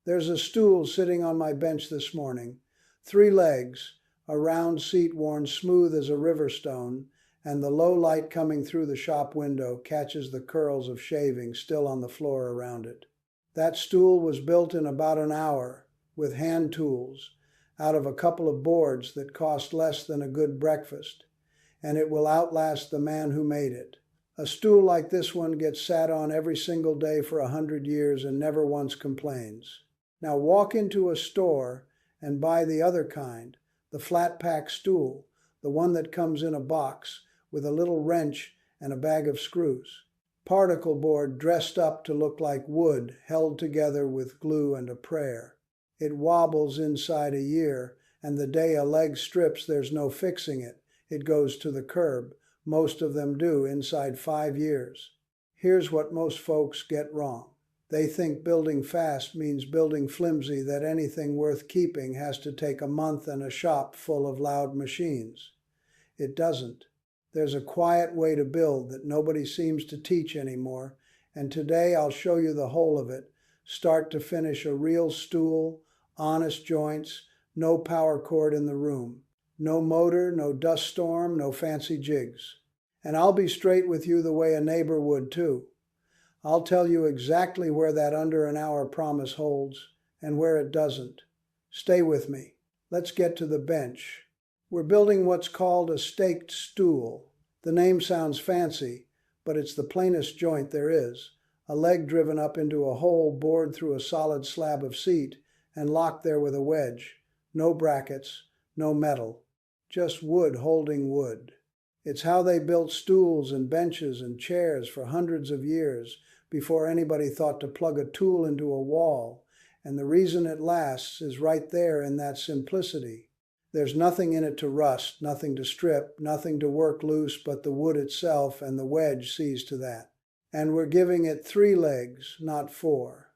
There's a stool sitting on my bench this morning. 3 legs, a round seat worn smooth as a river stone, and the low light coming through the shop window catches the curls of shaving still on the floor around it. That stool was built in about an hour, with hand tools, out of a couple of boards that cost less than a good breakfast, and it will outlast the man who made it. A stool like this one gets sat on every single day for 100 years and never once complains. Now walk into a store and buy the other kind, the flat pack stool, the one that comes in a box with a little wrench and a bag of screws. Particle board dressed up to look like wood, held together with glue and a prayer. It wobbles inside a year, and the day a leg strips there's no fixing it. It goes to the curb. Most of them do inside 5 years. Here's what most folks get wrong. They think building fast means building flimsy, that anything worth keeping has to take a month and a shop full of loud machines. It doesn't. There's a quiet way to build that nobody seems to teach anymore, and today I'll show you the whole of it, start to finish. A real stool, honest joints, no power cord in the room. No motor, no dust storm, no fancy jigs. And I'll be straight with you the way a neighbor would too. I'll tell you exactly where that under an hour promise holds and where it doesn't. Stay with me. Let's get to the bench. We're building what's called a staked stool. The name sounds fancy, but it's the plainest joint there is. A leg driven up into a hole bored through a solid slab of seat and locked there with a wedge. No brackets, no metal. Just wood holding wood. It's how they built stools and benches and chairs for hundreds of years before anybody thought to plug a tool into a wall, and the reason it lasts is right there in that simplicity. There's nothing in it to rust, nothing to strip, nothing to work loose but the wood itself, and the wedge sees to that. And we're giving it 3 legs, not 4.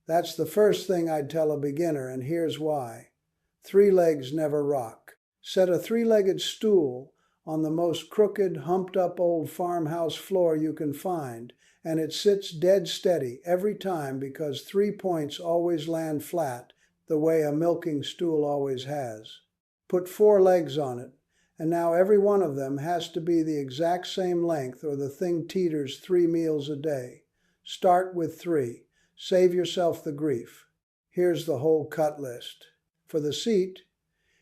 That's the first thing I'd tell a beginner, and here's why. 3 legs never rock. Set a 3-legged stool on the most crooked, humped-up old farmhouse floor you can find, and it sits dead steady every time because 3 points always land flat, the way a milking stool always has. Put 4 legs on it, and now every one of them has to be the exact same length or the thing teeters 3 meals a day. Start with 3. Save yourself the grief. Here's the whole cut list. For the seat,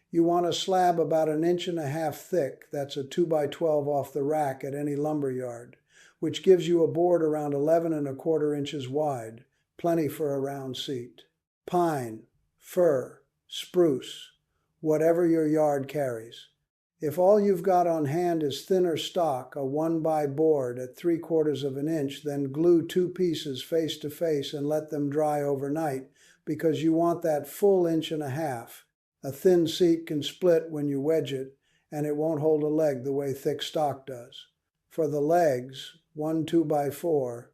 you want a slab about 1.5 inches thick, that's a 2x12 off the rack at any lumber yard, which gives you a board around 11¼ inches wide, plenty for a round seat. Pine, fir, spruce, whatever your yard carries. If all you've got on hand is thinner stock, a 1x board at 3/4 inch, then glue 2 pieces face to face and let them dry overnight, because you want that full 1.5 inches. A thin seat can split when you wedge it, and it won't hold a leg the way thick stock does. For the legs, 1 2x4,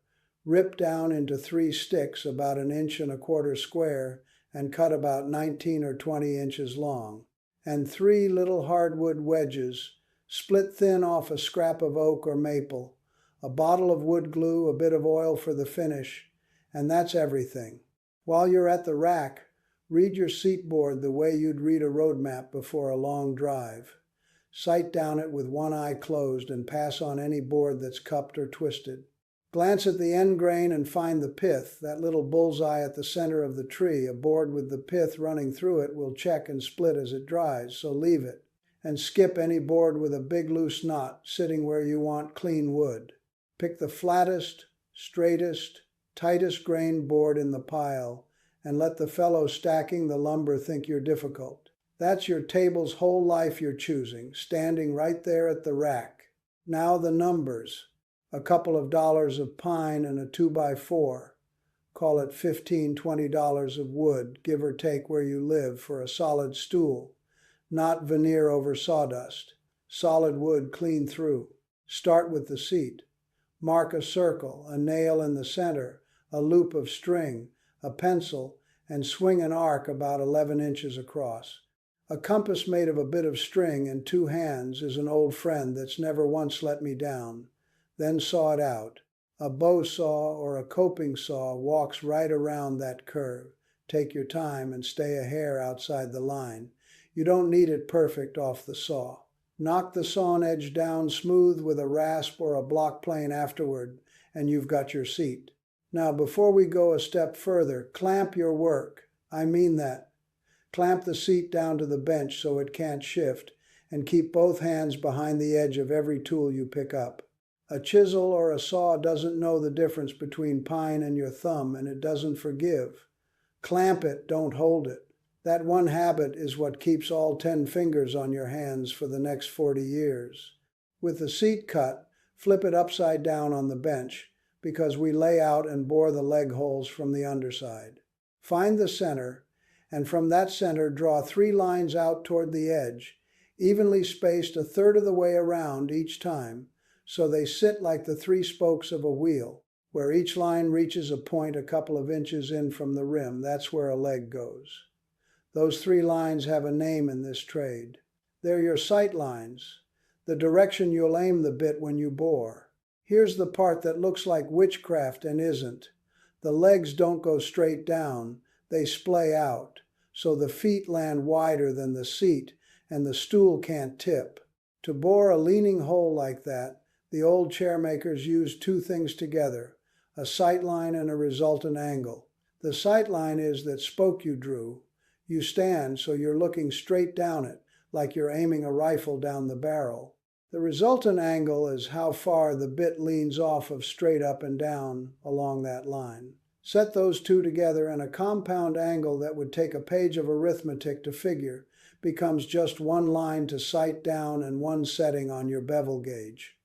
rip down into 3 sticks about 1.25 inches square and cut about 19 or 20 inches long. And 3 little hardwood wedges, split thin off a scrap of oak or maple, a bottle of wood glue, a bit of oil for the finish, and that's everything. While you're at the rack, read your seat board the way you'd read a road map before a long drive. Sight down it with one eye closed and pass on any board that's cupped or twisted. Glance at the end grain and find the pith, that little bullseye at the center of the tree. A board with the pith running through it will check and split as it dries, so leave it. And skip any board with a big loose knot sitting where you want clean wood. Pick the flattest, straightest, tightest grained board in the pile, and let the fellow stacking the lumber think you're difficult. That's your table's whole life you're choosing, standing right there at the rack. Now the numbers. A couple of dollars of pine and a 2x4. Call it $15, $20 of wood, give or take where you live, for a solid stool. Not veneer over sawdust. Solid wood clean through. Start with the seat. Mark a circle, a nail in the center, a loop of string, a pencil, and swing an arc about 11 inches across. A compass made of a bit of string and 2 hands is an old friend that's never once let me down. Then saw it out. A bow saw or a coping saw walks right around that curve. Take your time and stay a hair outside the line. You don't need it perfect off the saw. Knock the sawn edge down smooth with a rasp or a block plane afterward, and you've got your seat. Now, before we go a step further, clamp your work. I mean that. Clamp the seat down to the bench so it can't shift, and keep both hands behind the edge of every tool you pick up. A chisel or a saw doesn't know the difference between pine and your thumb, and it doesn't forgive. Clamp it, don't hold it. That one habit is what keeps all 10 fingers on your hands for the next 40 years. With the seat cut, flip it upside down on the bench, because we lay out and bore the leg holes from the underside. Find the center, and from that center draw 3 lines out toward the edge, evenly spaced a third of the way around each time, so they sit like the 3 spokes of a wheel. Where each line reaches a point a couple of inches in from the rim, that's where a leg goes. Those 3 lines have a name in this trade. They're your sight lines, the direction you'll aim the bit when you bore. Here's the part that looks like witchcraft and isn't. The legs don't go straight down, they splay out, so the feet land wider than the seat and the stool can't tip. To bore a leaning hole like that, the old chairmakers used 2 things together, a sightline and a resultant angle. The sightline is that spoke you drew. You stand so you're looking straight down it, like you're aiming a rifle down the barrel. The resultant angle is how far the bit leans off of straight up and down along that line. Set those 2 together and a compound angle that would take a page of arithmetic to figure becomes just 1 line to sight down and 1 setting on your bevel gauge.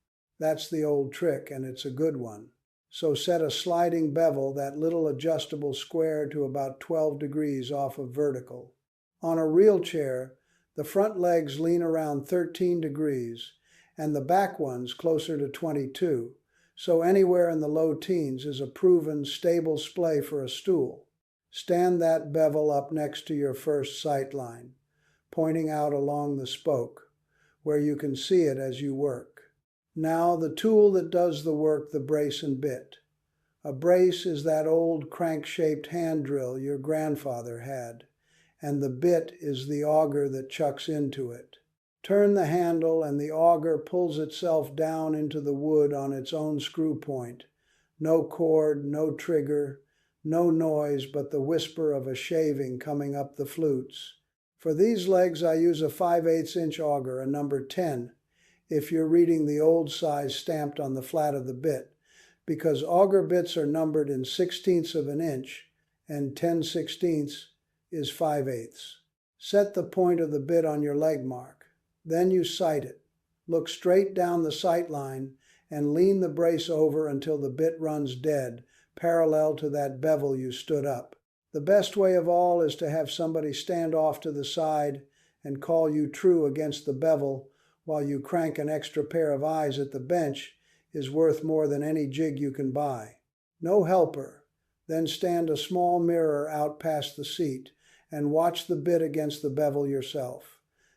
That's the old trick, and it's a good one. So set a sliding bevel, that little adjustable square, to about 12 degrees off of vertical. On a real chair, the front legs lean around 13 degrees and the back ones closer to 22, so anywhere in the low teens is a proven, stable splay for a stool. Stand that bevel up next to your first sight line, pointing out along the spoke, where you can see it as you work. Now the tool that does the work, the brace and bit. A brace is that old crank-shaped hand drill your grandfather had, and the bit is the auger that chucks into it. Turn the handle and the auger pulls itself down into the wood on its own screw point. No cord, no trigger, no noise but the whisper of a shaving coming up the flutes. For these legs I use a 5/8 inch auger, a number 10, if you're reading the old size stamped on the flat of the bit, because auger bits are numbered in 1/16 of an inch, and 10/16 is 5/8. Set the point of the bit on your leg mark. Then you sight it. Look straight down the sight line and lean the brace over until the bit runs dead, parallel to that bevel you stood up. The best way of all is to have somebody stand off to the side and call you true against the bevel while you crank. An extra pair of eyes at the bench is worth more than any jig you can buy. No helper. Then stand a small mirror out past the seat and watch the bit against the bevel yourself.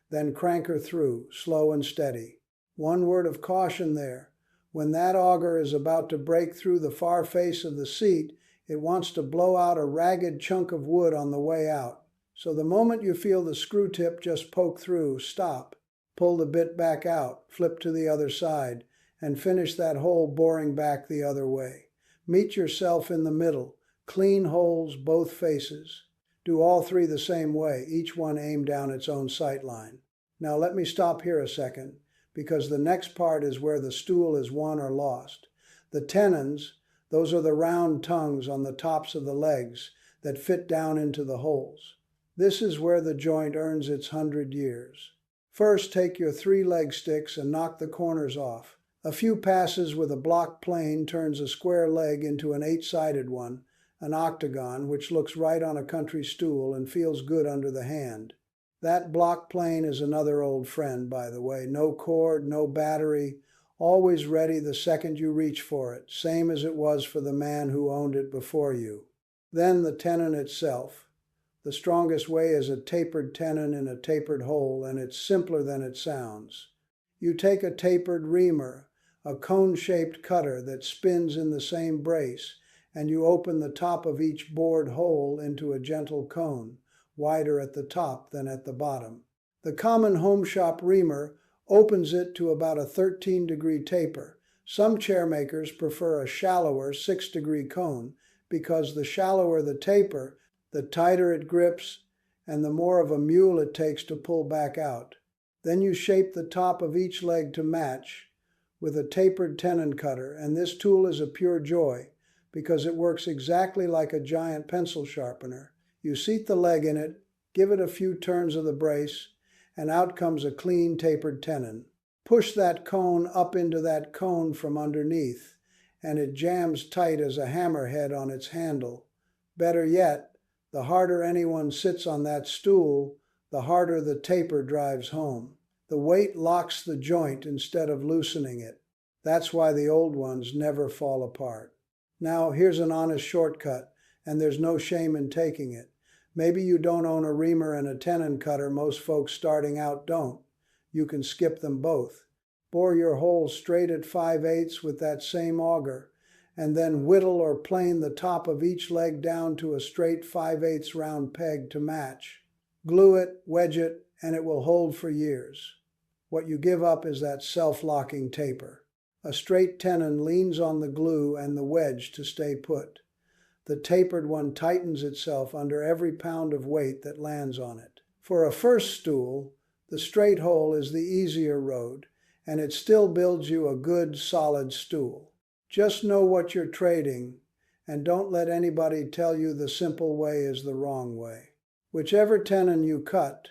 Then crank her through, slow and steady. One word of caution there. When that auger is about to break through the far face of the seat, it wants to blow out a ragged chunk of wood on the way out. So the moment you feel the screw tip just poke through, stop. Pull the bit back out, flip to the other side, and finish that hole boring back the other way. Meet yourself in the middle. Clean holes both faces. Do all 3 the same way, each one aimed down its own sight line. Now let me stop here a second, because the next part is where the stool is won or lost. The tenons, those are the round tongues on the tops of the legs that fit down into the holes. This is where the joint earns its 100 years. First, take your 3 leg sticks and knock the corners off. A few passes with a block plane turns a square leg into an 8-sided one, an octagon, which looks right on a country stool and feels good under the hand. That block plane is another old friend, by the way. No cord, no battery, always ready the second you reach for it, same as it was for the man who owned it before you. Then the tenon itself. The strongest way is a tapered tenon in a tapered hole, and it's simpler than it sounds. You take a tapered reamer, a cone-shaped cutter that spins in the same brace, and you open the top of each bored hole into a gentle cone, wider at the top than at the bottom. The common home shop reamer opens it to about a 13-degree taper. Some chairmakers prefer a shallower 6-degree cone because the shallower the taper, the tighter it grips and the more of a mule it takes to pull back out. Then you shape the top of each leg to match with a tapered tenon cutter, and this tool is a pure joy because it works exactly like a giant pencil sharpener. You seat the leg in it, give it a few turns of the brace, and out comes a clean tapered tenon. Push that cone up into that cone from underneath, and it jams tight as a hammerhead on its handle. Better yet, the harder anyone sits on that stool, the harder the taper drives home. The weight locks the joint instead of loosening it. That's why the old ones never fall apart. Now, here's an honest shortcut, and there's no shame in taking it. Maybe you don't own a reamer and a tenon cutter. Most folks starting out don't. You can skip them both. Bore your hole straight at 5/8 with that same auger, and then whittle or plane the top of each leg down to a straight 5/8 round peg to match. Glue it, wedge it, and it will hold for years. What you give up is that self-locking taper. A straight tenon leans on the glue and the wedge to stay put. The tapered one tightens itself under every pound of weight that lands on it. For a first stool, the straight hole is the easier road, and it still builds you a good, solid stool. Just know what you're trading, and don't let anybody tell you the simple way is the wrong way. Whichever tenon you cut,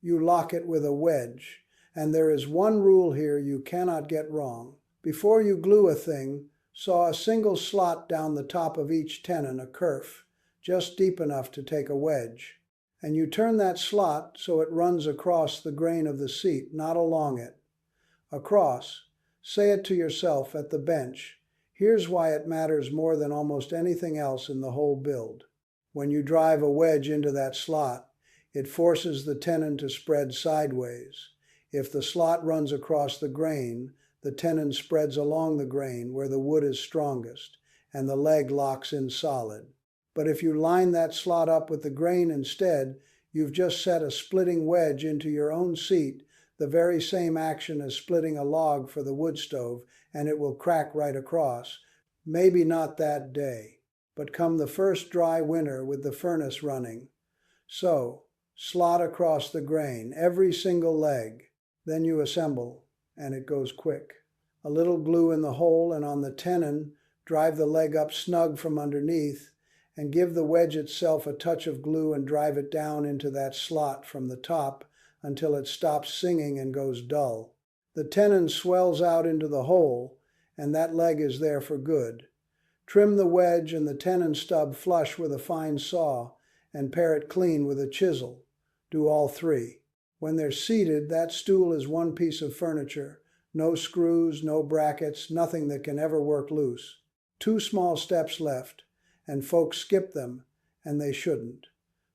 you lock it with a wedge, and there is one rule here you cannot get wrong. Before you glue a thing, saw a single slot down the top of each tenon, a kerf, just deep enough to take a wedge. And you turn that slot so it runs across the grain of the seat, not along it. Across. Say it to yourself at the bench. Here's why it matters more than almost anything else in the whole build. When you drive a wedge into that slot, it forces the tenon to spread sideways. If the slot runs across the grain, the tenon spreads along the grain where the wood is strongest, and the leg locks in solid. But if you line that slot up with the grain instead, you've just set a splitting wedge into your own seat, the very same action as splitting a log for the wood stove, and it will crack right across. Maybe not that day, but come the first dry winter with the furnace running. So, slot across the grain, every single leg. Then you assemble, and it goes quick. A little glue in the hole, and on the tenon, drive the leg up snug from underneath, and give the wedge itself a touch of glue and drive it down into that slot from the top until it stops singing and goes dull. The tenon swells out into the hole, and that leg is there for good. Trim the wedge and the tenon stub flush with a fine saw, and pare it clean with a chisel. Do all three. When they're seated, that stool is one piece of furniture. No screws, no brackets, nothing that can ever work loose. 2 small steps left, and folks skip them, and they shouldn't.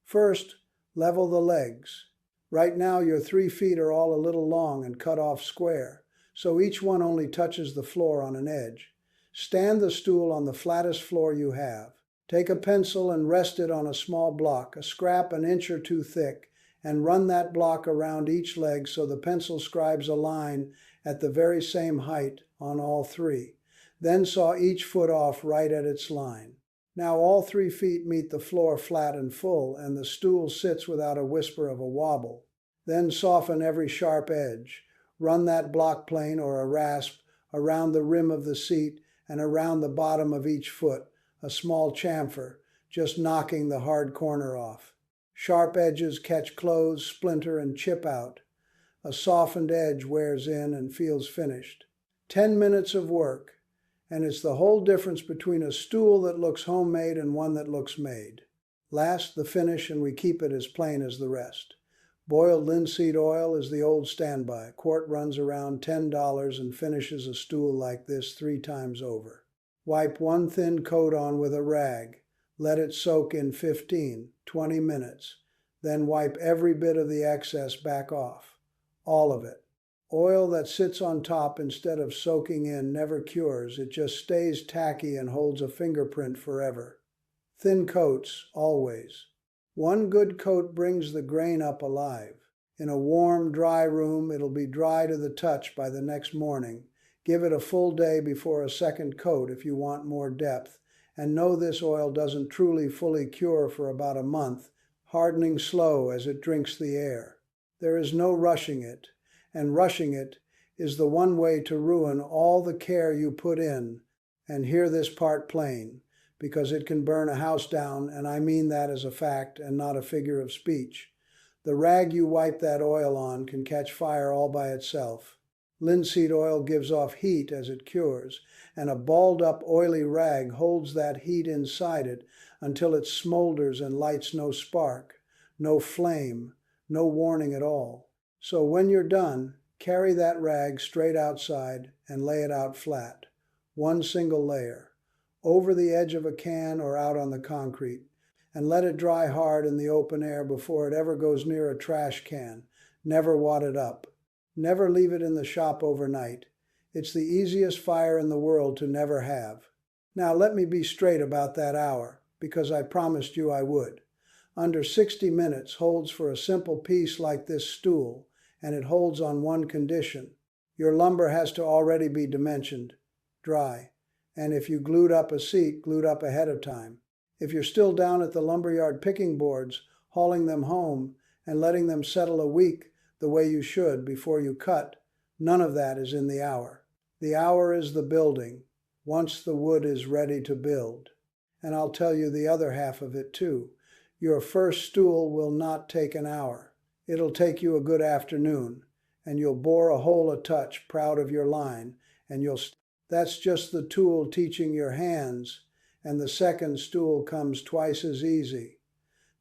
First, level the legs. Right now your 3 feet are all a little long and cut off square, so each one only touches the floor on an edge. Stand the stool on the flattest floor you have. Take a pencil and rest it on a small block, a scrap an inch or 2 thick, and run that block around each leg so the pencil scribes a line at the very same height on all 3. Then saw each foot off right at its line. Now all 3 feet meet the floor flat and full, and the stool sits without a whisper of a wobble. Then soften every sharp edge. Run that block plane or a rasp around the rim of the seat and around the bottom of each foot, a small chamfer, just knocking the hard corner off. Sharp edges catch clothes, splinter, and chip out. A softened edge wears in and feels finished. 10 minutes of work, and it's the whole difference between a stool that looks homemade and one that looks made. Last, the finish, and we keep it as plain as the rest. Boiled linseed oil is the old standby. Quart runs around $10 and finishes a stool like this 3 times over. Wipe one thin coat on with a rag. Let it soak in 15, 20 minutes. Then wipe every bit of the excess back off. All of it. Oil that sits on top instead of soaking in never cures, it just stays tacky and holds a fingerprint forever. Thin coats, always. One good coat brings the grain up alive. In a warm, dry room, it'll be dry to the touch by the next morning. Give it a full day before a second coat if you want more depth, and know this oil doesn't truly fully cure for about a month, hardening slow as it drinks the air. There is no rushing it, and rushing it is the one way to ruin all the care you put in. And hear this part plain, because it can burn a house down, and I mean that as a fact and not a figure of speech. The rag you wipe that oil on can catch fire all by itself. Linseed oil gives off heat as it cures, and a balled up oily rag holds that heat inside it until it smolders and lights no spark, no flame, no warning at all. So when you're done, carry that rag straight outside and lay it out flat, one single layer, over the edge of a can or out on the concrete, and let it dry hard in the open air before it ever goes near a trash can. Never wad it up. Never leave it in the shop overnight. It's the easiest fire in the world to never have. Now let me be straight about that hour, because I promised you I would. Under 60 minutes holds for a simple piece like this stool, and it holds on one condition. Your lumber has to already be dimensioned, dry, and if you glued up a seat, glued up ahead of time. If you're still down at the lumberyard picking boards, hauling them home, and letting them settle a week the way you should before you cut, none of that is in the hour. The hour is the building, once the wood is ready to build. And I'll tell you the other half of it too. Your first stool will not take an hour. It'll take you a good afternoon, and you'll bore a hole a touch, proud of your line, and that's just the tool teaching your hands, and the second stool comes twice as easy.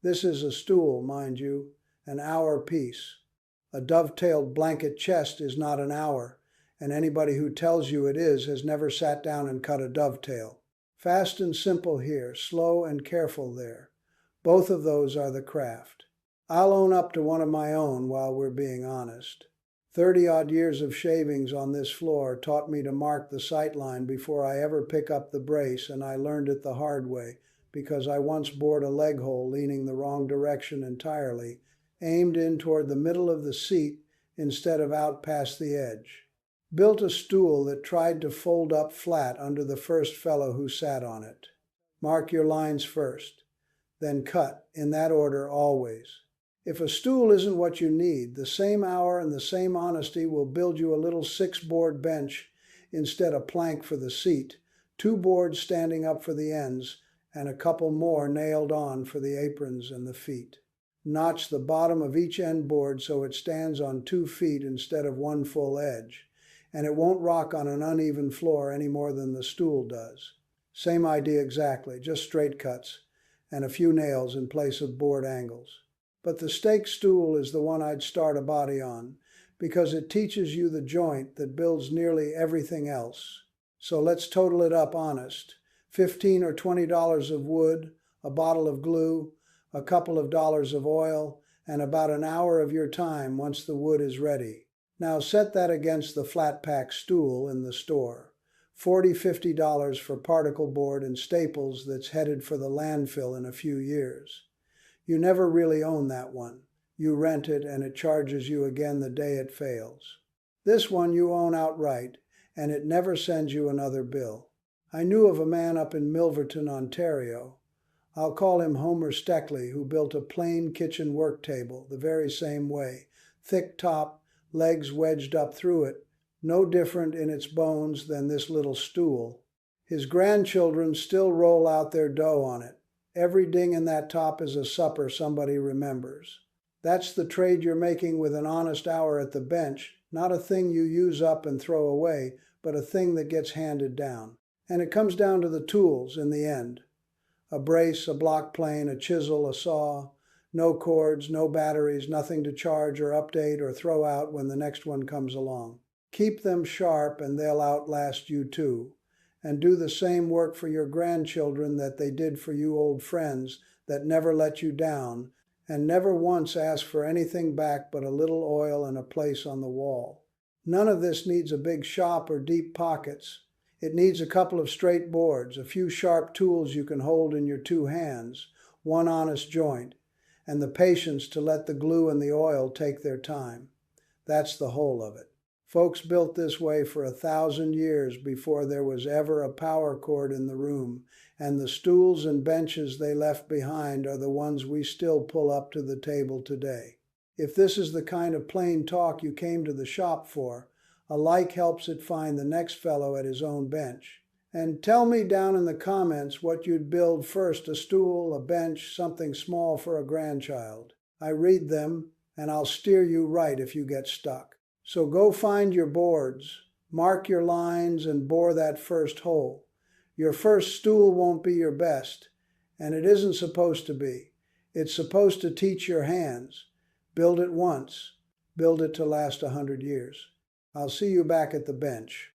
This is a stool, mind you, an hour piece. A dovetailed blanket chest is not an hour, and anybody who tells you it is has never sat down and cut a dovetail. Fast and simple here, slow and careful there. Both of those are the craft. I'll own up to one of my own while we're being honest. 30-odd years of shavings on this floor taught me to mark the sight line before I ever pick up the brace, and I learned it the hard way, because I once bored a leg hole leaning the wrong direction entirely, aimed in toward the middle of the seat instead of out past the edge. Built a stool that tried to fold up flat under the first fellow who sat on it. Mark your lines first, then cut, in that order always. If a stool isn't what you need, the same hour and the same honesty will build you a little 6-board bench instead of plank for the seat, 2 boards standing up for the ends, and a couple more nailed on for the aprons and the feet. Notch the bottom of each end board so it stands on 2 feet instead of 1 full edge, and it won't rock on an uneven floor any more than the stool does. Same idea exactly, just straight cuts, and a few nails in place of board angles. But the stake stool is the one I'd start a body on, because it teaches you the joint that builds nearly everything else. So let's total it up honest. $15 or $20 of wood, a bottle of glue, a couple of dollars of oil, and about an hour of your time once the wood is ready. Now set that against the flat pack stool in the store. $40, $50 for particle board and staples that's headed for the landfill in a few years. You never really own that one. You rent it and it charges you again the day it fails. This one you own outright, and it never sends you another bill. I knew of a man up in Milverton, Ontario. I'll call him Homer Steckley, who built a plain kitchen work table the very same way, thick top, legs wedged up through it, no different in its bones than this little stool. His grandchildren still roll out their dough on it. Every ding in that top is a supper somebody remembers. That's the trade you're making with an honest hour at the bench, not a thing you use up and throw away, but a thing that gets handed down. And it comes down to the tools in the end. A brace, a block plane, a chisel, a saw, no cords, no batteries, nothing to charge or update or throw out when the next one comes along. Keep them sharp and they'll outlast you too. And do the same work for your grandchildren that they did for you old friends that never let you down and never once asked for anything back but a little oil and a place on the wall. None of this needs a big shop or deep pockets. It needs a couple of straight boards, a few sharp tools you can hold in your two hands, one honest joint, and the patience to let the glue and the oil take their time. That's the whole of it. Folks built this way for 1,000 years before there was ever a power cord in the room, and the stools and benches they left behind are the ones we still pull up to the table today. If this is the kind of plain talk you came to the shop for, a like helps it find the next fellow at his own bench. And tell me down in the comments what you'd build first, a stool, a bench, something small for a grandchild. I read them, and I'll steer you right if you get stuck. So go find your boards, mark your lines, and bore that first hole. Your first stool won't be your best, and it isn't supposed to be. It's supposed to teach your hands. Build it once. Build it to last 100 years. I'll see you back at the bench.